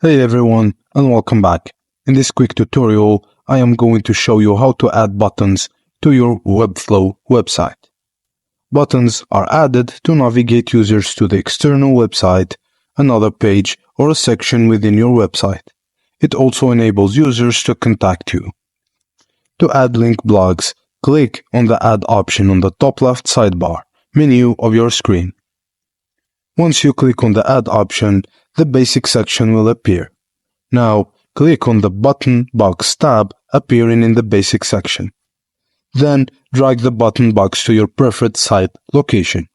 Hey everyone, and welcome back. In this quick tutorial, I am going to show you how to add buttons to your Webflow website. Buttons are added to navigate users to the external website, another page, or a section within your website. It also enables users to contact you. To add link blogs, click on the Add option on the top left sidebar menu of your screen. Once you click on the Add option, the basic section will appear. Now, click on the Button Box tab appearing in the basic section. Then, drag the button box to your preferred site location.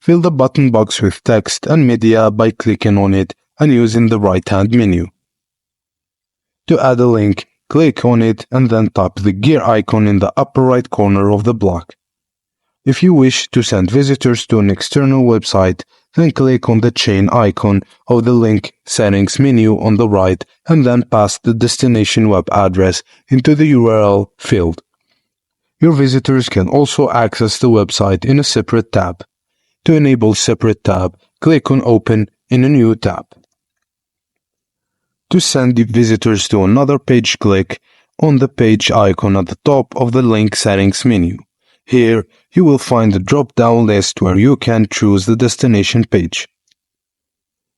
Fill the button box with text and media by clicking on it and using the right-hand menu. To add a link, click on it and then tap the gear icon in the upper right corner of the block. If you wish to send visitors to an external website, then click on the chain icon of the link settings menu on the right and then paste the destination web address into the URL field. Your visitors can also access the website in a separate tab. To enable separate tab, click on Open in a new tab. To send the visitors to another page, click on the page icon at the top of the link settings menu. Here, you will find a drop-down list where you can choose the destination page.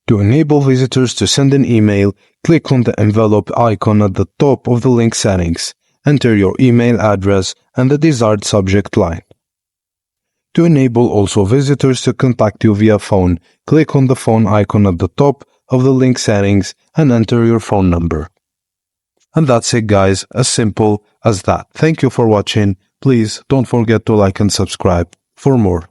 To enable visitors to send an email, click on the envelope icon at the top of the link settings. Enter your email address and the desired subject line. To enable also visitors to contact you via phone, click on the phone icon at the top of the link settings and enter your phone number. And that's it, guys, as simple as that. Thank you for watching. Please don't forget to like and subscribe for more.